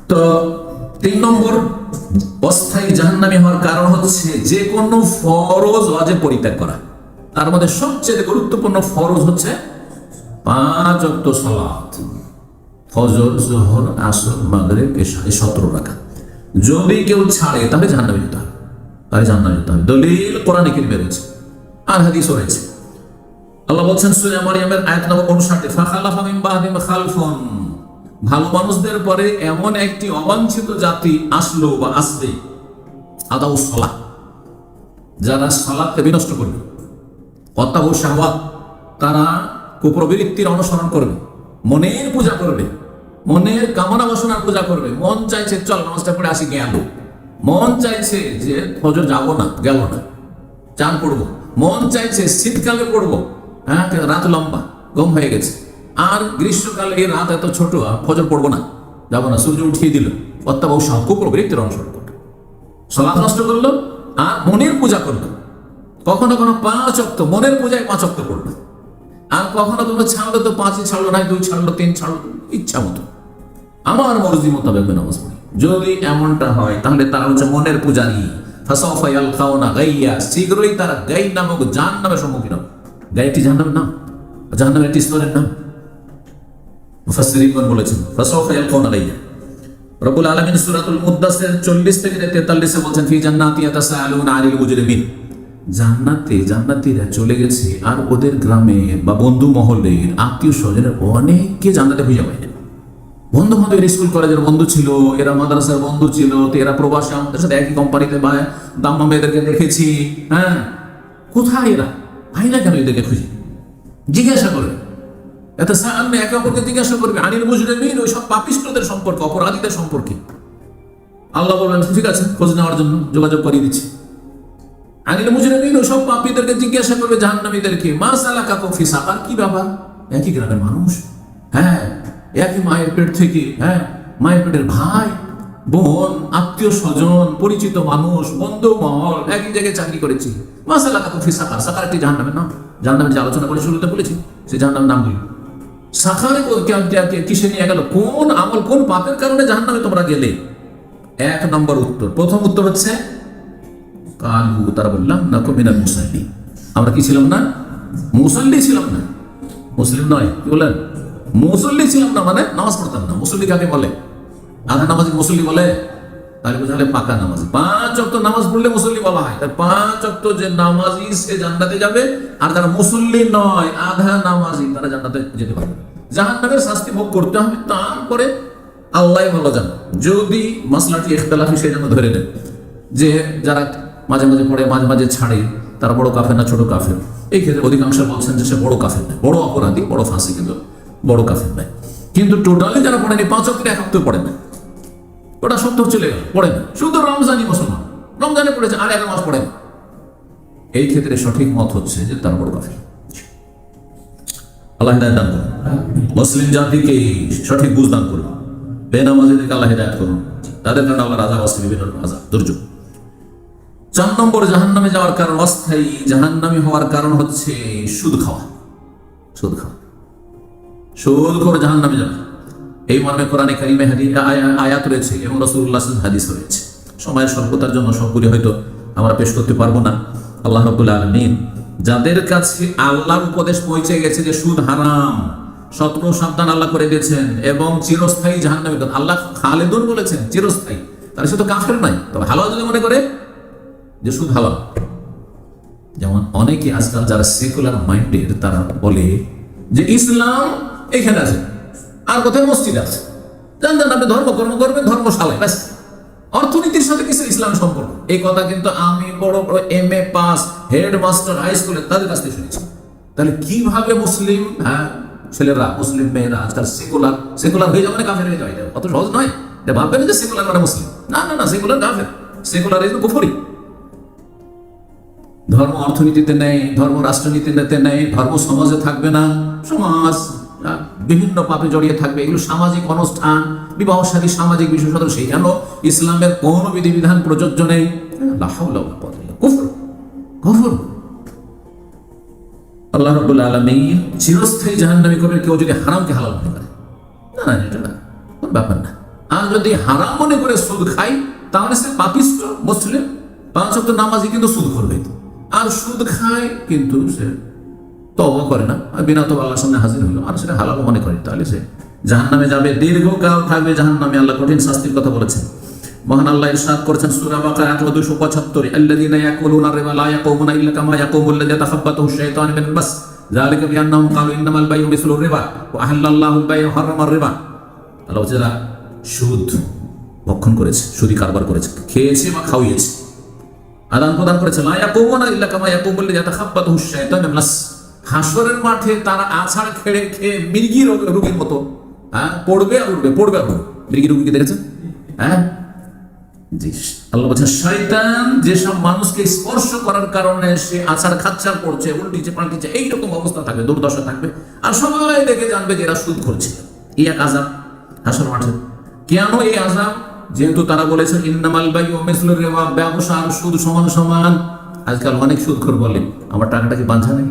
তো 3 নম্বর অস্থায়ী জাহান্নামী হওয়ার কারণ হচ্ছে যে কোনো ফরজ ওয়াজিব পরিত্যাগ করা। তার মধ্যে সবচেয়ে গুরুত্বপূর্ণ ফরজ হচ্ছে 5 ওয়াক্ত সালাত, ফজর, যোহর, আসর, মাগরিব, ইশা, 17 রাকাত। যদি কেউ ছাড়ে তাহলে জাহান্নামে যেতে হবে, দলিল কোরআনে কারীমে রয়েছে আর হাদিসও রয়েছে। আল্লাহ বলছেন সূরা মারইয়ামের আয়াত নম্বর 59, ফাখালাফা মিন বাদিহিম খালফুন, ভালো মানুষদের পরে এমন একটি অবাঞ্ছিত জাতি আসলো বা আসবে, আদাউস সালাহ, যারা সালাতকে বিনষ্ট করবে, ওয়াত্তাবু শাহওয়াত, তারা কুপ্রবৃত্তির অনুসরণ করবে, মনের পূজা করবে, মনের কামনা বাসনার পূজা করবে। মন চাইছে চল নামাজটা পড়ে আসি, গেল। মন চাইছে যে ফজর যাবো না, গেল না, চান পড়বো। মন চাইছে শীতকালে পড়বো, হ্যাঁ রাত লম্বা, গম হয়ে গেছে। আর গ্রীষ্মকালে এই রাত এত ছোট, ফজর পড়বো না, যাবো না, সূর্য উঠিয়ে দিল। অত্যাবহ কুপ্রবৃত্তির অনুসরণ করলো, সালাত নষ্ট করলো আর মনের পূজা করলো। কখনো 5 ওয়াক্ত মনের পূজায় 5 ওয়াক্ত করলো, আর কখনো ছাড়লো তো 5ই ছাড়লো না, 2 ছাড়লো, 3 ছাড়লো, ইচ্ছা মতো, আমার মর্জি মোতাবেক নামাজ পড়ি। যদি এমনটা হয় তাহলে তারা হচ্ছে মনের পূজারী। ফাসাউফা ইয়ালকাউনা গাইয়া, শীঘ্রই তারা গাই নামক জাহান্নামের সম্মুখীন হবে। গাইটি জাহান্নামের নাম, জাহান্নামের একটি স্তরের নাম। মুফাসসিরিন বলেছেন ফাসাউফা ইয়ালকাউনা গাইয়া। রব্বুল আলামিন সূরাতুল মুদ্দাসির 40 থেকে 43 এ বলছেন ফি জান্নাতি ইয়াতাসাআলুনা আনিল মুজরিমিন, জান্নাতীরা চলে গেছে আর ওদের গ্রামে বা বন্ধু মহলের আত্মীয় স্বজনের অনেককে জান্নাতে খুঁজে পায় না। বন্ধু বান্ধব স্কুল কলেজের বন্ধু ছিল, এরা মাদ্রাসার বন্ধু ছিল, তো এরা প্রবাসী, আমাদের সাথে একই কোম্পানিতে বা দাম্মা মেয়েদেরকে দেখেছি। হ্যাঁ, কোথায় এরা? ভাই না কেন এদেরকে খুঁজে জিজ্ঞাসা করে, এত সামনে একে অপরকে জিজ্ঞাসা করবে আনিল মুজরিমিন, ওই সব পাপিষ্ঠদের সম্পর্কে, অপরাধীদের সম্পর্কে। আল্লাহ বলবেন ঠিক আছে, খোঁজ নেওয়ার জন্য যোগাযোগ করিয়ে দিচ্ছে। আনিল মুজরিমিন, ওই সব পাপীদেরকে জিজ্ঞাসা করবে, জাহান্নামীদেরকে, মা সালাকাকুম ফি সাকার, কি ব্যাপার? একই গ্রামের মানুষ, হ্যাঁ, একই মায়ের পেট থেকে, হ্যাঁ, মায়ের পেটের ভাই বোন, আত্মীয় স্বজন, পরিচিত মানুষ, বন্ধু মহল, একই জায়গায় চাকরি করেছি। মা সালাকাকুম ফি সাকার, সাকার একটি জাহান্নামের নাম। জাহান্নামের যে আলোচনা করে শুরুতে বলেছি, সেই জাহান্নামের নাম বলি। সাকারে কিসে নিয়ে গেল? কোন আমল, কোন পাপের কারণে জাহান্নামে তোমরা গেলে? 1 নম্বর উত্তর, প্রথম উত্তর হচ্ছে কালু, তারা বললাম না মিনাল মুসাল্লি, আমরা কি ছিলাম না? মুসল্লি ছিলাম না, মুসলিম নয়, কি বলেন? মুসল্লি ছিলাম না, মানে নামাজ পড়তাম না। মুসল্লি কাকে বলে? আধা নামাজি মুসল্লি বলে? তাহলে বোঝালে পাকা নামাজি। 5 ওয়াক্ত নামাজ পড়লে মুসল্লি বলা হয়। 5 ওয়াক্ত যে নামাজি সে জান্নাতে যাবে, আর যারা মুসল্লি নয়, আধা নামাজি, তারা জান্নাতে যেতে পারবে। জাহান্নামের শাস্তি ভোগ করতে হবে, তারপরে আল্লাহ ভালো জানে। যদি মাসলাটি ইখতিলাফি, সেই জন্য ধরে নেন যে যারা মাঝে মাঝে পড়ে, মাঝে মাঝে ছাড়ে, তারা বড় কাফের না ছোট কাফের? এই ক্ষেত্রে অধিকাংশ বলছেন যে সে বড় কাফের নয়, বড় অপরাধী, বড় ফাঁসি, কিন্তু বড় কাফের নয়। কিন্তু টোটালি যারা পড়েনি, 5 ওয়াক্ত 1 ওয়াক্ত পড়ে না, ওটা 70 চলে গেল, পড়ে না, শুধু রমজানই মুসলমান, রমজানে পড়েছে, আর 1 মাস পড়ে না, এই ক্ষেত্রে সঠিক মত হচ্ছে যে তার বড় কাফের। আল্লাহ হিদায়াত দান করুন, মুসলিম জাতিকে সঠিক বুঝ দান করুন, বেনামাজিদেরকে আল্লাহ হিদায়াত করুন, তাদের কারণে আল্লাহর আযাব আছে, বিভিন্ন আযাব, দুর্যোগ। 4 নম্বর জাহান্নামে যাওয়ার কারণ, অস্থায়ী জাহান্নামী হওয়ার কারণ হচ্ছে সুদ খাওয়া। সুদ খাওয়া, সুদ করে জাহান্নামে যাবে, এই মর্মে কোরআনে কারীমে আয়াত রয়েছে এবং রাসূলুল্লাহ সাল্লাল্লাহু আলাইহি ওয়াসাল্লাম হাদিস রয়েছে। সময়ের স্বল্পতার জন্য সবগুলি হয়তো আমরা পেশ করতে পারবো না। আল্লাহ রাব্বুল আলামিন যাদের কাছে আল্লাহর উপদেশ পৌঁছে গেছে যে সুদ হারাম, শতকো সাবধান আল্লাহ করে দিয়েছেন, এবং চিরস্থায়ী জাহান্নামে, আল্লাহ খালিদুন বলেছেন, চিরস্থায়ী, তার সে তো কাফের নাই, তবে হালাল যদি মনে করে যে সুদ হালাল। যেমন অনেকে আজকাল যারা সেকুলার মাইন্ডের, তারা বলে যে ইসলাম এখানে আছে, আর কোথায় মসজিদ আছে, জানতেন আপনি ধর্মকর্ম করবেন, ধর্মশালায়, ব্যাস, অর্থনীতির সাথে কিছু ইসলাম সম্পর্ক। এই কথা কিন্তু আমি বড় বড় MA পাস হেডমাস্টার হাই স্কুলে তাদের কাছ থেকে শুনেছি। তাহলে কিভাবে মুসলিম ছেলেরা, মুসলিম মেয়েরা আজকাল সেকুলার হয়ে যাবে, মানে কাফের হয়ে যাবে? অত সহজ নয়। ভাববেন যে সেকুলার মানে মুসলিম, না না না, সেকুলার কাফের, সেকুলার এই কুফরি। ধর্ম অর্থনীতিতে নেই, ধর্ম রাষ্ট্রনীতিতে নেই, ধর্ম সমাজে থাকবে না, সমাজ বিভিন্ন পাপে জড়িয়ে থাকবে, এগুলো সামাজিক অনুষ্ঠান, বিবাহ শাদী, সামাজিক বিষয়, সেখানেও ইসলামের কোন বিধিবিধান প্রযোজ্য নেই। আল্লাহ রাব্বুল আলামিন চিরস্থায়ী জাহান্নামী করবে কেউ যদি হারামকে হালাল মনে করে। না, এটা না, কোন ব্যাপার না। আর যদি হারাম মনে করে সুদ খায় তাহলে সে পাপিষ্ট মুসলিম, 5 ওয়াক্ত নামাজি কিন্তু সুদ করবে। আর সুদ খায় কিন্তু সে তওবা করে না, আর বিনা তওবা আল্লাহর সামনে হাজির হলো আর সেটা হালাল মনে করে, তাহলে সে জাহান্নামে যাবে, দীর্ঘকাল থাকবে জাহান্নামে। আল্লাহ কঠিন শাস্তির কথা বলেছেন। মহান আল্লাহ ইরশাদ করেছেন সূরা বাকারা 275, আল্লাযীনা ইয়াকুলুনা রিবা লা ইয়াকুমুনা ইল্লা কামা ইয়াকুমুল লাযী তাখাব্বাতুহু আশ-শাইতানু মিনাল মাস যালিকা বিআন্নাহুম ক্বালু ইন্নামাল বাইউ মিসলু রিবা ওয়া আহাল্লাল্লাহুল বাই'a ওয়া হারামার রিবা। আল্লাহ যারা সুদ ভক্ষণ করেছে, সুদী কারবার করেছে, খেয়েছে বা খাওয়িয়েছে, আদান প্রদান করেছে, লা ইয়াকুমুনা ইল্লা কামা ইয়াকুমুল লাযী তাখাব্বাতুহু আশ-শাইতানু মিনাল মাস, হাসরের মাঠে তারা আছাড় খেয়ে মির্গি রোগীর মতো পড়বে আর উঠবে, পড়বে আর উঠবে। মির্গি রোগী কি দেখেছেন? জি, আল্লাহ বলছেন শয়তান যেসব মানুষকে স্পর্শ করার কারণে সে আছাড় খাচ্ছাড় করছে, উল্টিছে পাল্টিছে, এইরকম অবস্থা থাকবে, দুর্দশা থাকবে, আর সবাই দেখে জানবে যে এরা সুদ করছে। এই এক আযাব হাসর মাঠে। কেন এই আযাব? যেহেতু তারা বলেছে ইন্নামাল বাইউ মিসলু রিবা, ব্যবসা আর সুদ সমান সমান। আজকাল অনেক সুদখোর বলে আমার টাকাটা কি বাঁধা নেই,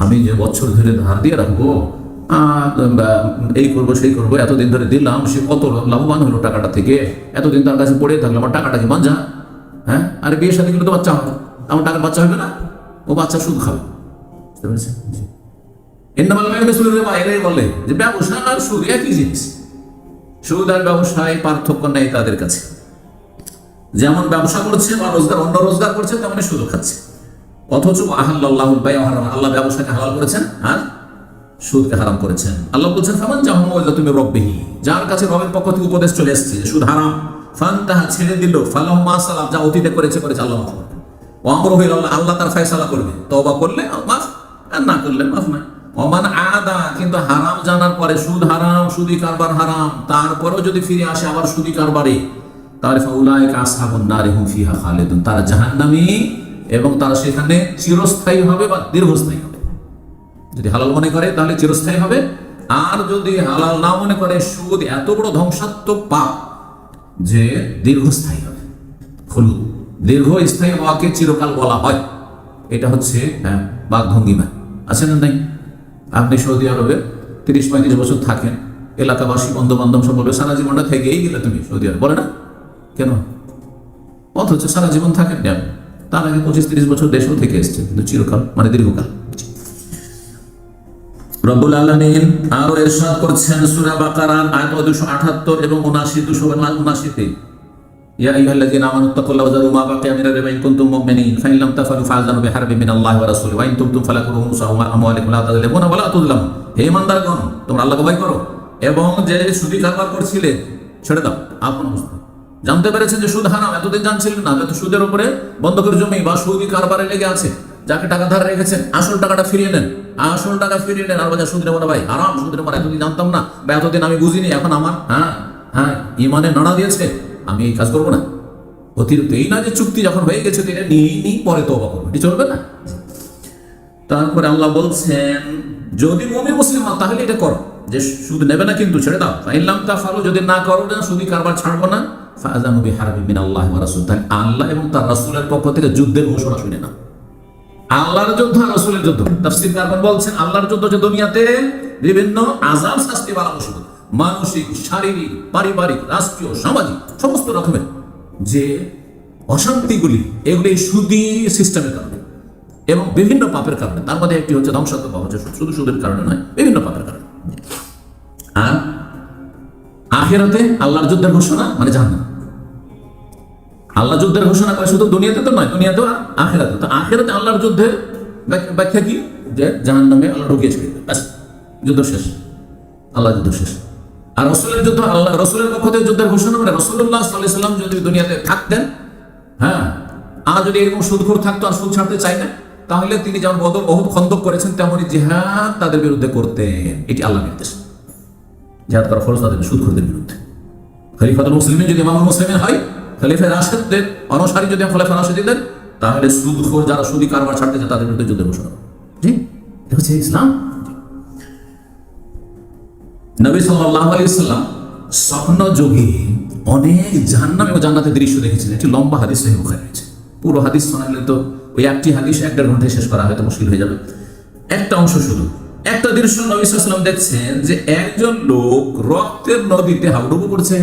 আমি যে বছর ধরে ধার দিয়ে রাখবো, এই করবো সেই করবো, এতদিন ধরে দিলাম, সে কত লাভবান হলো টাকাটা থেকে, এতদিন তার কাছে পড়ে থাকলো, আমার টাকাটা কি বাঁধা? হ্যাঁ, আর বিয়ের সাথে গেলে তো বাচ্চা হবে, আমার টাকার বাচ্চা হবে না, ও বাচ্চা সুদ খাবে। বুঝতে পেরেছেন? ইন্নামাল বাইউ মিসলু রিবা, এরাই বলে যে ব্যবসা আর সুদ একই জিনিস, সুদ আর ব্যবসায় পার্থক্য নেই তাদের কাছে। যেমন ব্যবসা করছে বা রোজগার অন্য রোজগার করছে তেমনি সুদ খাচ্ছে। অথচ আহাল্লাল্লাহুল বাই'a ওয়া হারাম, আল্লাহ ব্যবসাকে হালাল করেছেন আর সুদকে হারাম করেছেন। আল্লাহ বলছেন ফামান জাহু মাওয়াইযাতু মির রাব্বিহি, যার কাছে রবের পক্ষ থেকে উপদেশ চলে এসেছে সুদ হারাম, ফান্তাহা ছেড়ে দিল, ফালাহু মা সালাফ, যা অতীতে করেছে আল্লাহ মাফ করবে, ওয়া আমরুহু ইলাল্লাহ, আল্লাহ তার ফয়সালা করবে, তওবা করলে মাফ আর না করলে মাফ না। ওমান আদা, কিন্তু হারাম জানার পরে সুদ হারাম, সুদী কারবার হারাম, তারপরেও যদি ফিরে আসে আবার সুদী কারবারে, তাহলে ফাউলাইকা আসহাবুন নারি হুম ফিহা খালিদুন, তারা জাহান্নামী এবং তারা সেখানে চিরস্থায়ী হবে বা দীর্ঘস্থায়ী হবে। যদি হালাল মনে করে তাহলে চিরস্থায়ী হবে, আর যদি হালাল না মনে করে সুদ এত বড় ধ্বংসাত্মক পাপ যে দীর্ঘস্থায়ী হবে। খুলুদ, দীর্ঘস্থায়ী হওয়াকে চিরকাল বলা হয়। এটা হচ্ছে বাঘভঙ্গিমা, আছে না নাই? আপনি সৌদি আরবে 30-35 বছর থাকেন, এলাকাবাসী বন্ধু বান্ধব সব বলবে সারা জীবনটা থেকেই গেলে তুমি সৌদি আরব, বলে না কেন? অথচ সারা জীবন থাকেন না, তার আগে 25-30 বছর দেশেও থেকে এসছে, কিন্তু চিরকাল মানে দীর্ঘকাল। রব্বুল আলামিন আরো ইরশাদ করছেন সূরা বাকারার আয়াত 278 এবং 279-তে, ইয়া আইয়ুহাল্লাযীনা আমানুত্তাকুল্লাহা ওয়া যারু মা বাকিয়া মিনার রিবা ইন কুনতুম মুমিনিন ফাইন লাম তাফআলু ফাআযানু বিহারবিন মিনাল্লাহি ওয়া রাসূলিহি ওয়া ইন তুবতুম ফালাকুম রুউসু আমওয়ালিকুম লা তাযলিমুনা ওয়া লা তুযলামুন। হে ঈমানদারগণ, তোমরা আল্লাহকে ভয় করো এবং যে সুদী কারবার করছিলে ছেড়ে দাও। আপন অবস্থা জানতে পেরেছেন যে সুদ হারাম, এতদিন জানছিলেন না, যত সুদের উপরে বন্ধকের জমি বা সুদী কারবারে লেগে আছে, যাকে টাকা ধার রেখেছেন আসল টাকাটা ফিরিয়ে নেন, আসল টাকা ফিরিয়ে নেন। আর বাজার সুদ নেবো না ভাই, হারাম, সুদ নেবো না, এতদিন জানতাম না বা এতদিন আমি বুঝিনি, এখন আমার ইমানে নাড়া দিয়েছে, আমি এই কাজ করবো না। অতিরিক্ত এই না যে চুক্তি যখন হয়ে গেছে এটা নিয়ে পরে তওবা করবো, এটি চলবে না। তারপরে আল্লাহ বলছেন যদি মুমিন মুসলিম হও তাহলে এটা করো, যে সুদ নেবে না কিন্তু ছেড়ে দাও। ফাইন লাম তাফআলু, যদি না করো না, সুদী কারবার ছাড়বো না, ফাআযানু বিহারবিন মিনাল্লাহি ওয়া রাসূলিহি, তাহলে আল্লাহ এবং তার রাসূলের পক্ষ থেকে যুদ্ধের ঘোষণা শুনে না। আল্লাহর যুদ্ধ আর রাসূলের যুদ্ধ, তাফসীরকার বলছেন আল্লাহর যুদ্ধ যে দুনিয়াতে বিভিন্ন আযাব শাস্তি বাড়া মুসিবত, মানসিক, শারীরিক, পারিবারিক, রাষ্ট্রীয়, সামাজিক সমস্ত রকমের যে অশান্তিগুলি, এগুলি সুদী সিস্টেমের কারণে এবং বিভিন্ন পাপের কারণে। তার মধ্যে একটি হচ্ছে ধ্বংসাত্মক পাপ, হচ্ছে শুধু সুদের কারণে নয়, বিভিন্ন পাপের কারণে। আর আখিরাতে আল্লাহর যুদ্ধের ঘোষণা মানে জাহান্নাম। আল্লাহ যুদ্ধের ঘোষণা করে শুধু দুনিয়াতে তো নয়, দুনিয়াতে আর আখিরাতে। তো আখিরাতে আল্লাহর যুদ্ধের ব্যাখ্যা কি? যে জাহান্নামে আল্লাহ ঢুকিয়েছে, ব্যাস যুদ্ধ শেষ, আল্লাহ যুদ্ধ শেষ। আর রাসূলের যুদ্ধ, আল্লাহ রাসূলের পক্ষ থেকে যুদ্ধের ঘোষণা করে রাসূলুল্লাহ সাল্লাল্লাহু আলাইহি ওয়াসাল্লাম যদি দুনিয়াতে থাকতেন, আর যদি এরকম সুদখোর থাকতো আর সুদ ছাড়তে চাই না, তাহলে তিনি যেমন বদর ওহুদ খন্দক করেছেন তেমনই জিহাদ তাদের বিরুদ্ধে করতেন। এটি আল্লাহর নির্দেশ, জিহাদ করা ফরজ তাদের সুদখোরদের বিরুদ্ধে। খলিফাতুল মুসলিমিন যদি ইমামুল মুসলিমিন হয়, খলিফা রাশিদদের অনুসারী যদি খলিফা রাশিদদের, তাহলে সুদখোর যারা সুদী কারবার ছাড়তে চায় তাদের বিরুদ্ধে যুদ্ধের ঘোষণা। জি, এটা হচ্ছে ইসলাম। নবী সাল্লাল্লাহু আলাইহি ওয়াসাল্লাম স্বপ্ন যোগে অনেক জাহান্নাম এবং জান্নাতের দৃশ্য দেখেছেন। একটি লম্বা হাদিস সহিহ বুখারী রয়েছে। পুরো হাদিস শোনালে তো ওই একটি হাদিস 1-1.5 ঘন্টায় শেষ করা হয়তো মুশকিল হয়ে যাবে। একটা অংশ শুধু একটা দৃশ্য নবী সাল্লাল্লাহু আলাইহি ওয়াসাল্লাম দেখছেন যে একজন লোক রক্তের নদীতে হাবুডুবু করছে,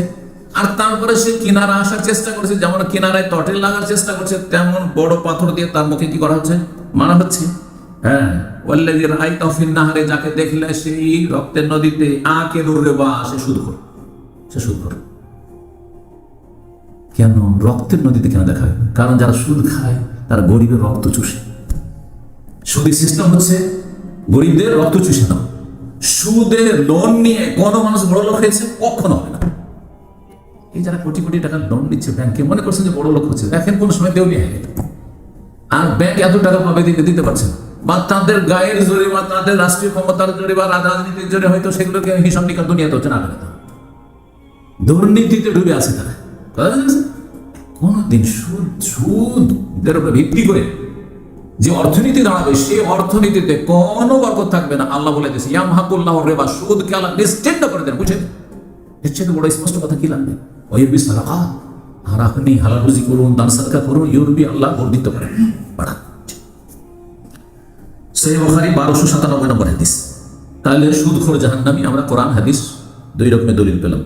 আর তারপরে সে কিনারা আসার চেষ্টা করছে, যেমন কিনারায় তটে লাগার চেষ্টা করছে, তেমন বড় পাথর দিয়ে তার মুখে কি করা হচ্ছে, মারা হচ্ছে। হ্যাঁ, ওয়াল্লাযী রাআইতাহু ফিন নাহরে, যাকে দেখলে সেই রক্তের নদীতে আকিলুর রিবা, সে সুদখোর, সে সুদখোর। কেন রক্তের নদীতে কেন দেখা হয়? কারণ যারা সুদ খায় তারা গরিবের রক্ত চুষে। সুদের সিস্টেম হচ্ছে গরিবদের রক্ত চুষে নাও। সুদের লোন নিয়ে কোন মানুষ বড় লোক হয়েছে? কখনো হবে না। এই যারা কোটি কোটি টাকা লোন নিচ্ছে ব্যাংকে, মনে করছেন যে বড় লোক হচ্ছে, দেখেন কোন সময় দেউলিয়া হয়ে গেল, আর ব্যাংক এত টাকা পাবে দিতে পারছে না, বা তাদের গায়ের জোরে বা তাদের রাষ্ট্রীয় ক্ষমতার জোরে বা রাজনীতির জোরে হয়তো সেগুলোকে হিসাব নিকাশ দুনিয়াতে হচ্ছে না। দুর্নীতিতে ডুবে আছে তারা। কোনদিন সুদের উপরে ভিত্তি করে যে অর্থনীতি দাঁড়াবে, সেই অর্থনীতিতে কোনো বরকত থাকবে না। আল্লাহ বলে দিয়েছে ইয়ামহাকুল্লাহুর রিবা, সুদকে আল্লাহ নিশ্চিহ্ন করে দেন। বুঝেন? এর চেয়ে বড় স্পষ্ট কথা কি লাগবে? ওয়াইরবি সাদাকাত, আর আপনি হালাল রুজি করুন, দান সাদকা করুন, ইউরবি, আল্লাহ বর্ধিত করেন, বাড়ান। সহিহ বুখারী 1297 নম্বর হাদিস। তাহলে সুদখোর জাহান্নামী, আমরা কোরআন হাদিস দুই রকমের দলিল পেলাম।